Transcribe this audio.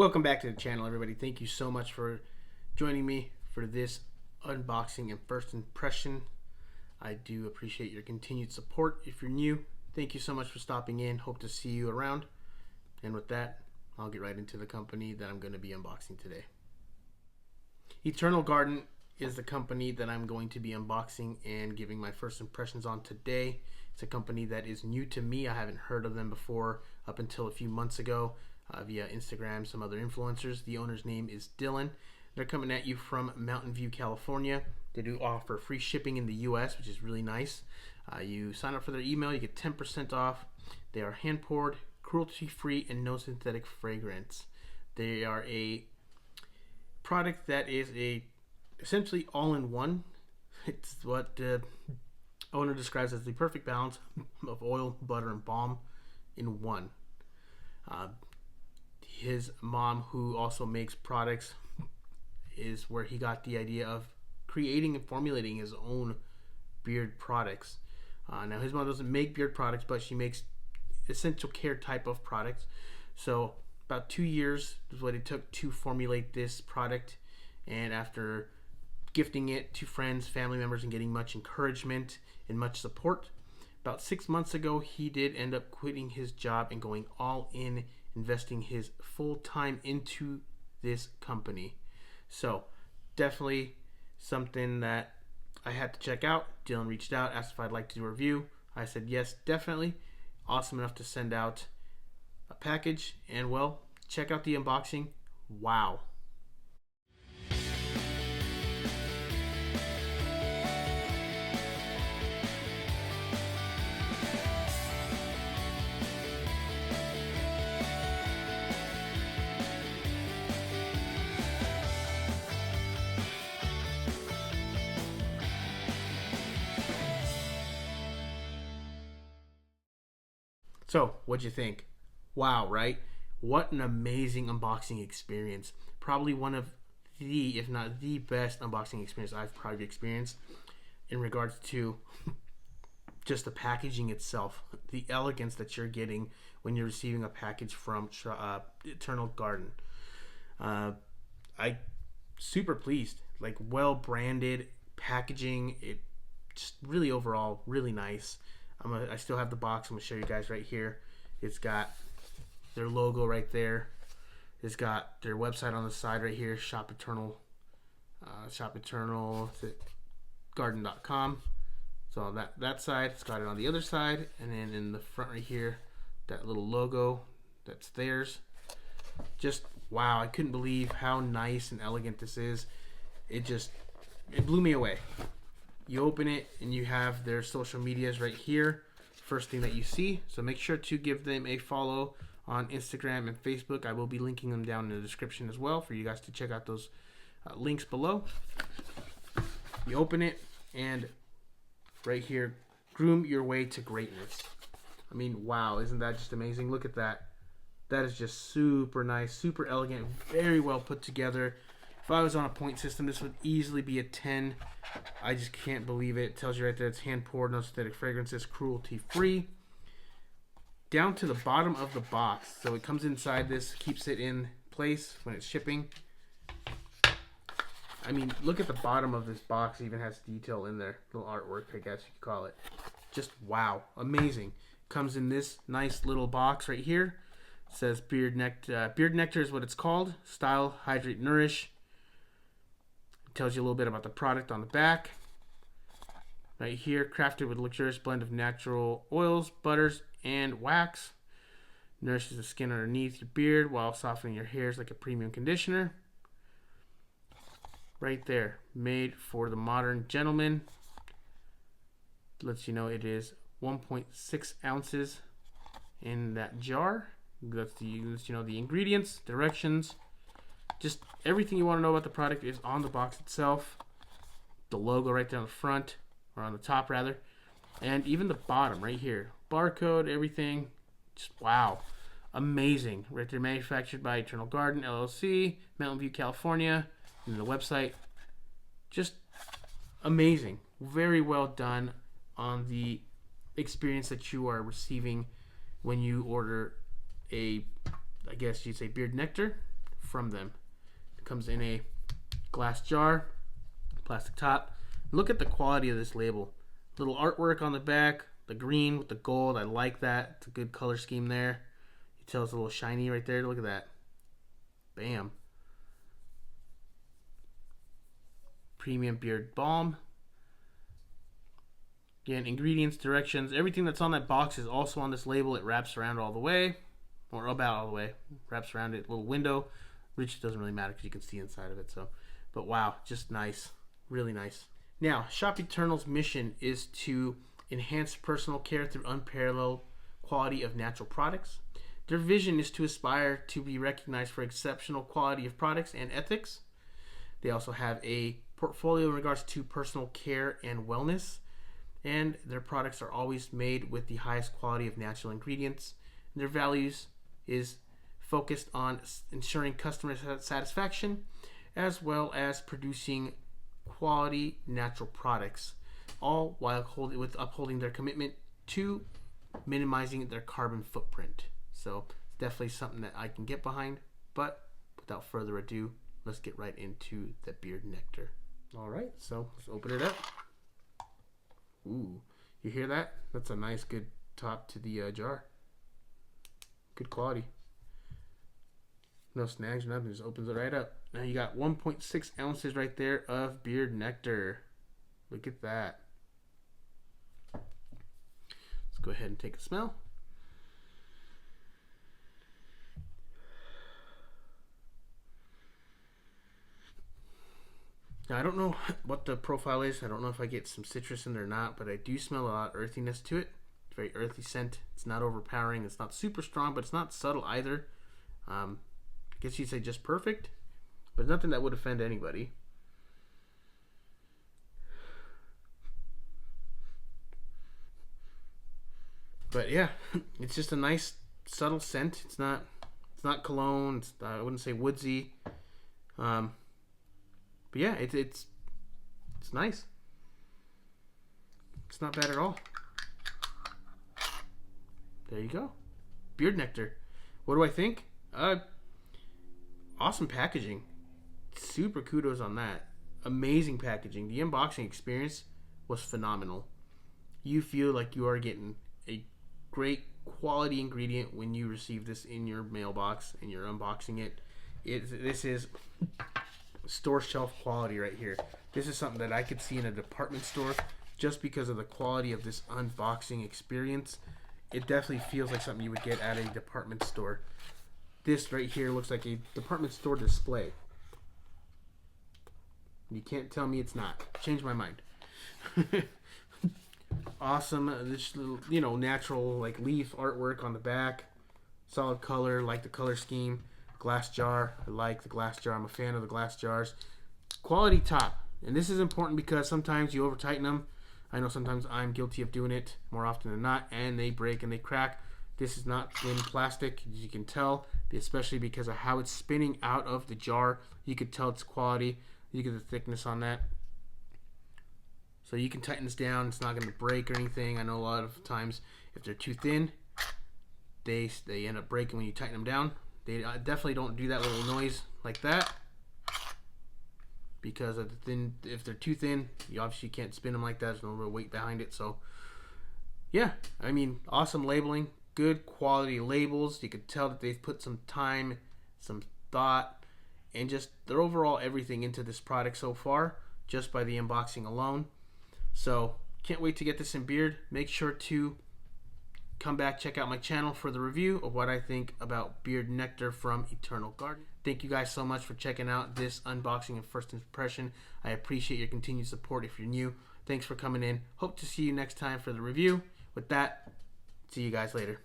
Welcome back to the channel, everybody. Thank you so much for joining me for this unboxing and first impression. I do appreciate your continued support. If you're new, thank you so much for stopping in. Hope to see you around. And with that, I'll get right into the company that I'm going to be unboxing today. Eternal Garden is the company that I'm going to be unboxing and giving my first impressions on today. It's a company that is new to me. I haven't heard of them before up until a few months ago. Via Instagram, some other influencers. The owner's name is Dylan. They're coming at you from Mountain View, California. They do offer free shipping in the US, which is really nice. You sign up for their email, you get 10% off. They are hand poured, cruelty free, and no synthetic fragrance. They are a product that is essentially all-in-one. It's what the owner describes as the perfect balance of oil, butter, and balm in one. His mom, who also makes products, is where he got the idea of creating and formulating his own beard products. Now, his mom doesn't make beard products, but she makes essential care type of products. So about 2 years is what it took to formulate this product. And after gifting it to friends, family members, and getting much encouragement and much support, about 6 months ago, he did end up quitting his job and going all in, investing his full time into this company. So definitely something that I had to check out. Dylan reached out, asked if I'd like to do a review. I said yes, definitely. Awesome enough to send out a package, and well, check out the unboxing. Wow. So, what'd you think? Wow, right? What an amazing unboxing experience. Probably one of the, if not the best unboxing experience I've probably experienced in regards to just the packaging itself. The elegance that you're getting when you're receiving a package from Eternal Garden. I super pleased. Like, well branded packaging. It just really overall really nice. I still have the box. I'm gonna show you guys right here. It's got their logo right there. It's got their website on the side right here. Shop Eternal Garden.com. So on that side, it's got it on the other side, and then in the front right here, that little logo, that's theirs. Just wow! I couldn't believe how nice and elegant this is. It blew me away. You open it and you have their social medias right here. First thing that you see. So make sure to give them a follow on Instagram and Facebook. I will be linking them down in the description as well for you guys to check out those links below. You open it and right here, groom your way to greatness. I mean, wow, isn't that just amazing? Look at that. That is just super nice, super elegant, very well put together. If I was on a point system, this would easily be a 10. I just can't believe it. It tells you right there it's hand poured, no synthetic fragrances, cruelty free. Down to the bottom of the box. So it comes inside this, keeps it in place when it's shipping. I mean, look at the bottom of this box. It even has detail in there. Little artwork, I guess you could call it. Just wow. Amazing. Comes in this nice little box right here. It says Beard Nectar is what it's called. Style, hydrate, nourish. Tells you a little bit about the product on the back. Right here, crafted with a luxurious blend of natural oils, butters, and wax. Nourishes the skin underneath your beard while softening your hairs like a premium conditioner. Right there, made for the modern gentleman. Lets you know it is 1.6 ounces in that jar. Lets you know the ingredients, directions. Just everything you want to know about the product is on the box itself. The logo right there on the front, or on the top rather. And even the bottom right here. Barcode, everything. Just wow. Amazing. Right there, manufactured by Eternal Garden, LLC, Mountain View, California. And the website. Just amazing. Very well done on the experience that you are receiving when you order a, I guess you'd say, Beard Nectar from them. It comes in a glass jar, plastic top. Look at the quality of this label. Little artwork on the back, the green with the gold. I like that. It's a good color scheme there. You tell it's a little shiny right there. Look at that. Bam. Premium beard balm. Again, ingredients, directions, everything that's on that box is also on this label. It wraps around all the way, or about all the way. Wraps around it, little window, which doesn't really matter because you can see inside of it. So, but wow, just nice, really nice. Now, Shop Eternal's mission is to enhance personal care through unparalleled quality of natural products. Their vision is to aspire to be recognized for exceptional quality of products and ethics. They also have a portfolio in regards to personal care and wellness. And their products are always made with the highest quality of natural ingredients. And their values is focused on ensuring customer satisfaction as well as producing quality natural products, all while upholding their commitment to minimizing their carbon footprint. So it's definitely something that I can get behind. But without further ado, let's get right into the beard nectar. All right, so let's open it up. Ooh, you hear that? That's a nice, good top to the jar. Good quality. No snags or nothing, just opens it right up. Now you got 1.6 ounces right there of beard nectar. Look at that. Let's go ahead and take a smell. Now, I don't know what the profile is. I don't know if I get some citrus in there or not, but I do smell a lot of earthiness to it. It's a very earthy scent. It's not overpowering. It's not super strong, but it's not subtle either. I guess you'd say just perfect, but nothing that would offend anybody. But yeah, it's just a nice subtle scent. It's not cologne. I wouldn't say woodsy. But yeah, it's nice. It's not bad at all. There you go. Beard nectar. What do I think? Awesome packaging. Super kudos on that. Amazing packaging. The unboxing experience was phenomenal. You feel like you are getting a great quality ingredient when you receive this in your mailbox and you're unboxing it. This is store shelf quality right here. This is something that I could see in a department store just because of the quality of this unboxing experience. It definitely feels like something you would get at a department store. This right here looks like a department store display. You can't tell me it's not. Change my mind. Awesome. This little, natural like leaf artwork on the back. Solid color, like the color scheme. Glass jar. I like the glass jar. I'm a fan of the glass jars. Quality top. And this is important because sometimes you over tighten them. I know sometimes I'm guilty of doing it more often than not, and they break and they crack. This is not thin plastic, as you can tell, especially because of how it's spinning out of the jar. You can tell its quality. You get the thickness on that. So you can tighten this down. It's not going to break or anything. I know a lot of times if they're too thin, they end up breaking when you tighten them down. They definitely don't do that little noise like that because of the thin. If they're too thin, you obviously can't spin them like that. There's no real weight behind it. So yeah, I mean, awesome labeling, good quality labels. You could tell that they've put some time, some thought, and just their overall everything into this product so far, just by the unboxing alone. So can't wait to get this in beard. Make sure to come back, check out my channel for the review of what I think about beard nectar from Eternal Garden. Thank you guys so much for checking out this unboxing and first impression. I appreciate your continued support if you're new. Thanks for coming in. Hope to see you next time for the review. With that, see you guys later.